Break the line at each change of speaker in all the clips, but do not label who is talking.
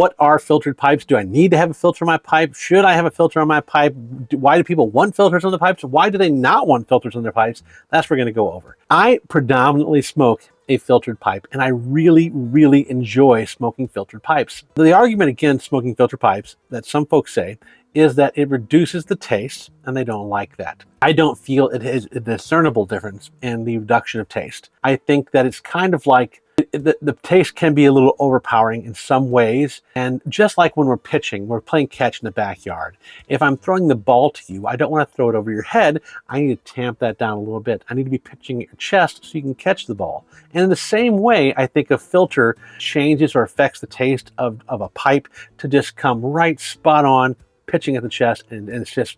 What are filtered pipes? Do I need to have a filter on my pipe? Should I have a filter on my pipe? Why do people want filters on the pipes? Why do they not want filters on their pipes? That's what we're going to go over. I predominantly smoke a filtered pipe, and I really, really enjoy smoking filtered pipes. The argument against smoking filtered pipes that some folks say is that it reduces the taste, and they don't like that. I don't feel it is a discernible difference in the reduction of taste. I think that it's kind of like the taste can be a little overpowering in some ways. And just like when we're pitching, we're playing catch in the backyard. If I'm throwing the ball to you, I don't want to throw it over your head. I need to tamp that down a little bit. I need to be pitching at your chest so you can catch the ball. And in the same way, I think a filter changes or affects the taste of a pipe to just come right spot on, pitching at the chest, and it's just,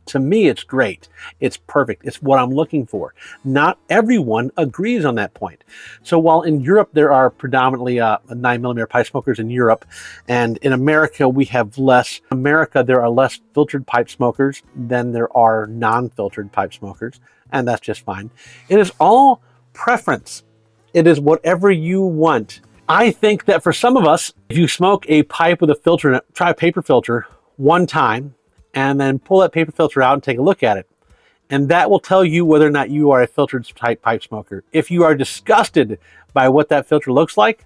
to me, it's great. It's perfect. It's what I'm looking for. Not everyone agrees on that point. So while in Europe there are predominantly 9mm pipe smokers in Europe, and in America we have less. In America there are less filtered pipe smokers than there are non-filtered pipe smokers, and that's just fine. It is all preference. It is whatever you want. I think that for some of us, if you smoke a pipe with a filter in it, try a paper filter one time, and then pull that paper filter out and take a look at it. And that will tell you whether or not you are a filtered type pipe smoker. If you are disgusted by what that filter looks like,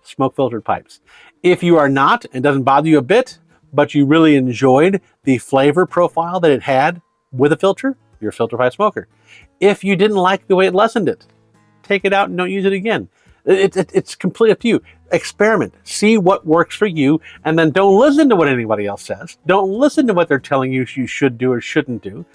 smoke filtered pipes. If you are not, and doesn't bother you a bit, but you really enjoyed the flavor profile that it had with a filter, you're a filter pipe smoker. If you didn't like the way it lessened it, take it out and don't use it again. It's completely up to you. Experiment, see what works for you, and then don't listen to what anybody else says. Don't listen to what they're telling you should do or shouldn't do.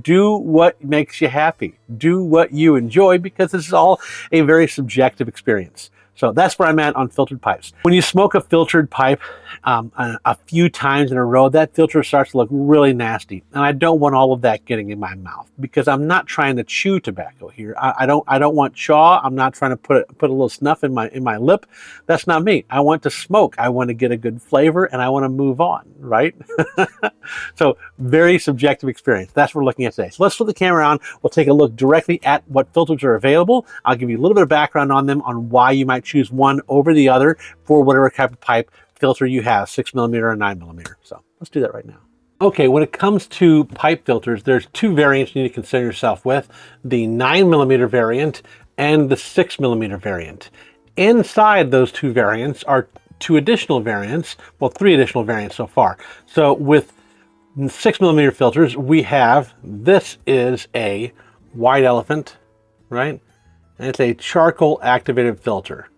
Do what makes you happy. Do what you enjoy, because this is all a very subjective experience. So that's where I'm at on filtered pipes. When you smoke a filtered pipe a few times in a row, that filter starts to look really nasty. And I don't want all of that getting in my mouth, because I'm not trying to chew tobacco here. I don't want chaw. I'm not trying to put a little snuff in my lip. That's not me. I want to smoke. I want to get a good flavor, and I want to move on, right? So very subjective experience. That's what we're looking at today. So let's flip the camera on. We'll take a look directly at what filters are available. I'll give you a little bit of background on them, on why you might choose one over the other for whatever type of pipe filter you have, 6mm or 9mm. So let's do that right now. Okay, when it comes to pipe filters, there's two variants you need to consider yourself with: the 9mm variant and the 6mm variant. Inside those two variants are two additional variants, well, three additional variants so far. So with 6mm filters, we have, this is a white elephant, right? And it's a charcoal activated filter.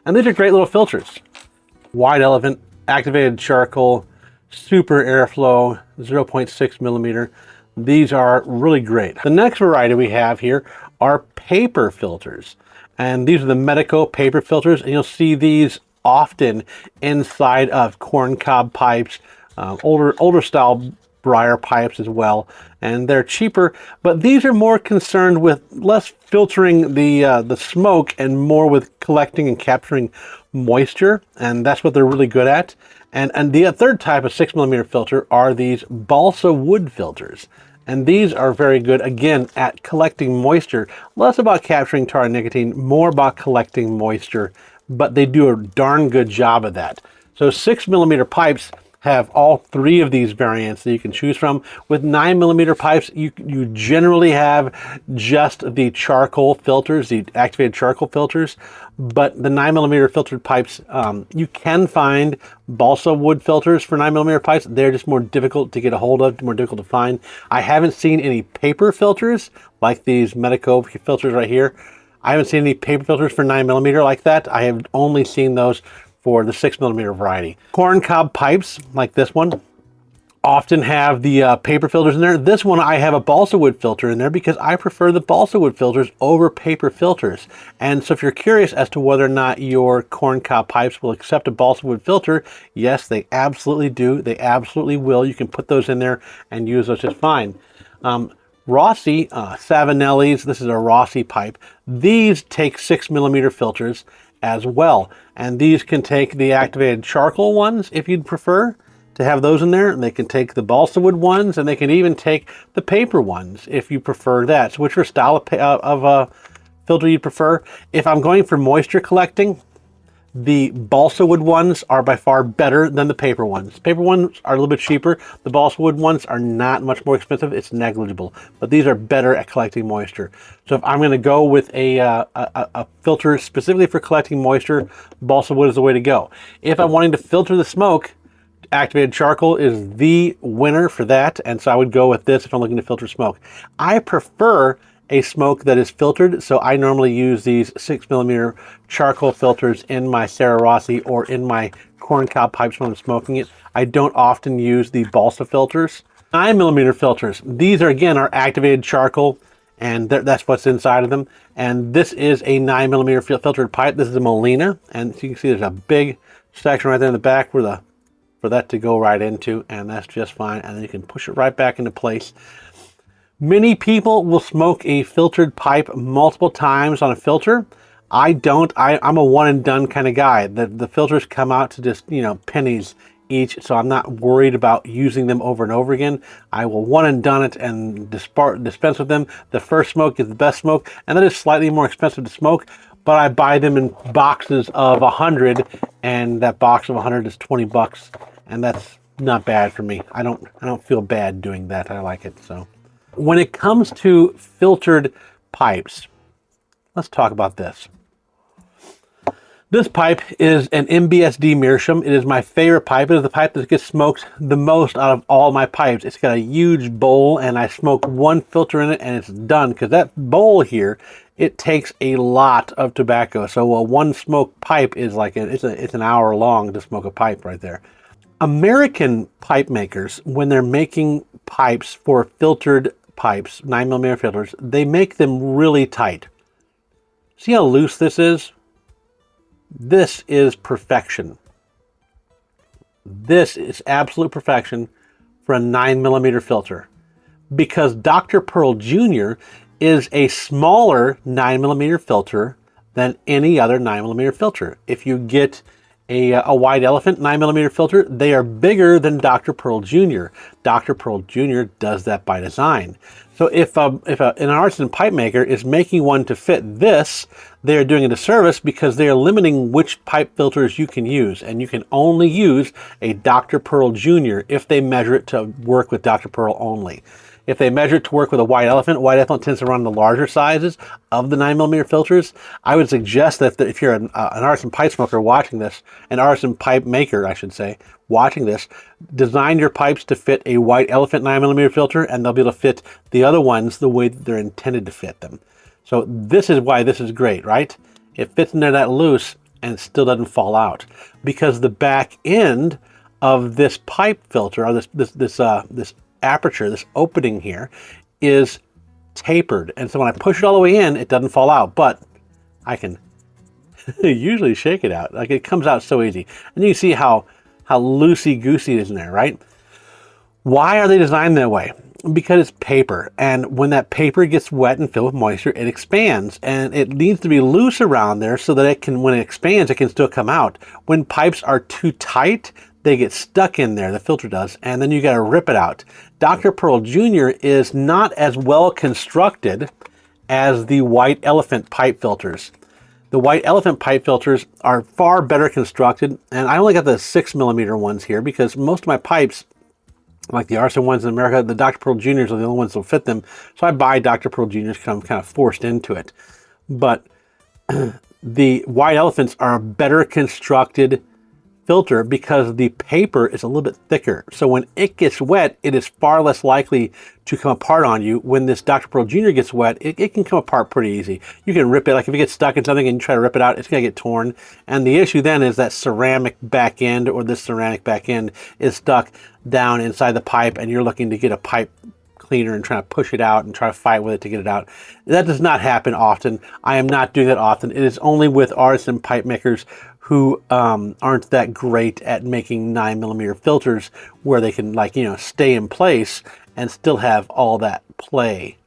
And these are great little filters. White elephant, activated charcoal, super airflow, 0.6mm. These are really great. The next variety we have here are paper filters. And these are the Medico paper filters, and you'll see these often inside of corncob pipes, older style briar pipes as well, and they're cheaper, but these are more concerned with less filtering the smoke and more with collecting and capturing moisture, and that's what they're really good at. And the third type of 6mm filter are these balsa wood filters. And these are very good, again, at collecting moisture. Less about capturing tar and nicotine, more about collecting moisture, but they do a darn good job of that. So 6mm pipes have all three of these variants that you can choose from. With 9mm pipes, you generally have just the charcoal filters, the activated charcoal filters, but the 9mm filtered pipes, you can find balsa wood filters for 9mm pipes. They're just more difficult to get a hold of, more difficult to find. I haven't seen any paper filters like these Medico filters right here. I haven't seen any paper filters for 9mm like that. I have only seen those for the 6mm variety. Corncob pipes, like this one, often have the paper filters in there. This one, I have a balsa wood filter in there because I prefer the balsa wood filters over paper filters. And so if you're curious as to whether or not your corncob pipes will accept a balsa wood filter, yes, they absolutely do. They absolutely will. You can put those in there and use those just fine. Rossi, Savinelli's, this is a Rossi pipe. These take 6mm filters as well, and these can take the activated charcoal ones if you'd prefer to have those in there. They can take the balsa wood ones, and they can even take the paper ones if you prefer that. So whichever style of filter you'd prefer. If I'm going for moisture collecting, The balsa wood ones are by far better than the paper ones. Paper ones are a little bit cheaper. The balsa wood ones are not much more expensive. It's negligible, but these are better at collecting moisture. So if I'm going to go with a filter specifically for collecting moisture, balsa wood is the way to go. If I'm wanting to filter the smoke, activated charcoal is the winner for that, and so I would go with this if I'm looking to filter smoke. I prefer a smoke that is filtered, so I normally use these 6mm charcoal filters in my Sarah Rossi or in my corncob pipes when I'm smoking it. I don't often use the balsa filters. 9mm filters. These are again are activated charcoal, and that's what's inside of them. And this is a 9mm filtered pipe. This is a Molina, and so you can see there's a big section right there in the back for that to go right into, and that's just fine. And then you can push it right back into place. Many people will smoke a filtered pipe multiple times on a filter. I don't. I'm a one and done kind of guy. The filters come out to just, pennies each, so I'm not worried about using them over and over again. I will one and done it and dispense with them. The first smoke is the best smoke, and that is slightly more expensive to smoke, but I buy them in boxes of 100, and that box of 100 is 20 bucks, and that's not bad for me. I don't feel bad doing that. I like it. So when it comes to filtered pipes, let's talk about this. This pipe is an MBSD Meerschaum. It is my favorite pipe. It is the pipe that gets smoked the most out of all my pipes. It's got a huge bowl, and I smoke one filter in it, and it's done. Because that bowl here, it takes a lot of tobacco. So one smoke pipe is like it's an hour long to smoke a pipe right there. American pipe makers, when they're making pipes for filtered pipes, 9mm filters, they make them really tight. See how loose this is? This is perfection. This is absolute perfection for a 9mm filter, because Dr. Pearl Jr. is a smaller 9mm filter than any other 9mm filter. If you get a White Elephant 9mm filter, they are bigger than Dr. Pearl Jr. Dr. Pearl Jr. does that by design. So if an artisan pipe maker is making one to fit this, they are doing a disservice, because they are limiting which pipe filters you can use. And you can only use a Dr. Pearl Jr. if they measure it to work with Dr. Pearl only. If they measure it to work with a White Elephant tends to run the larger sizes of the 9mm filters. I would suggest that if you're an artisan pipe smoker watching this, an artisan pipe maker, I should say, watching this, design your pipes to fit a White Elephant 9mm filter, and they'll be able to fit the other ones the way that they're intended to fit them. So this is why this is great, right? It fits in there that loose and still doesn't fall out, because the back end of this pipe filter, or this aperture, this opening here, is tapered, and so when I push it all the way in, it doesn't fall out, but I can usually shake it out. Like, it comes out so easy, and you can see how loosey-goosey it is in there, right? Why are they designed that way? Because it's paper, and when that paper gets wet and filled with moisture, it expands, and it needs to be loose around there so that when it expands, it can still come out. When pipes are too tight, they get stuck in there, the filter does, and then you got to rip it out. Dr. Pearl Jr. is not as well constructed as the White Elephant pipe filters. The White Elephant pipe filters are far better constructed, and I only got the 6mm ones here because most of my pipes, like the artisan ones in America, the Dr. Pearl Juniors are the only ones that will fit them. So I buy Dr. Pearl Juniors because I'm kind of forced into it. But the White Elephants are a better constructed filter because the paper is a little bit thicker. So when it gets wet, it is far less likely to come apart on you. When this Dr. Pearl Jr. gets wet, it can come apart pretty easy. You can rip it, like if you get stuck in something and you try to rip it out, it's gonna get torn. And the issue then is that ceramic back end, or this ceramic back end, is stuck down inside the pipe, and you're looking to get a pipe cleaner and trying to push it out and try to fight with it to get it out. That does not happen often. I am not doing that often. It is only with artisan pipe makers who aren't that great at making 9mm filters where they can, like, stay in place and still have all that play,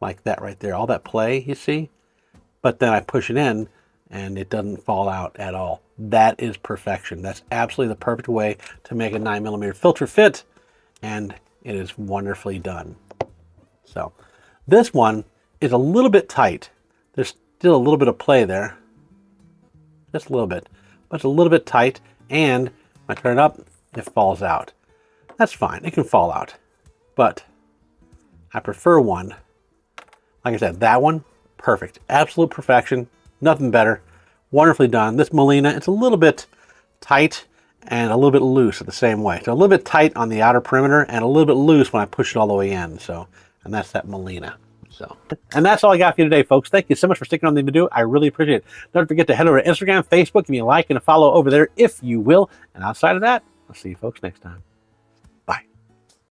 like that right there, all that play, you see? But then I push it in and it doesn't fall out at all. That is perfection. That's absolutely the perfect way to make a 9mm filter fit, and it is wonderfully done. So this one is a little bit tight. There's still a little bit of play there, just a little bit. but it's a little bit tight, and when I turn it up, it falls out. That's fine, it can fall out, but I prefer one. Like I said, that one, perfect, absolute perfection, nothing better, wonderfully done. This Molina, it's a little bit tight and a little bit loose at the same way. So a little bit tight on the outer perimeter and a little bit loose when I push it all the way in. So, and that's that Molina. So, and that's all I got for you today, folks. Thank you so much for sticking on the video. I really appreciate it. Don't forget to head over to Instagram, Facebook, give me a like and a follow over there if you will. And outside of that, I'll see you folks next time.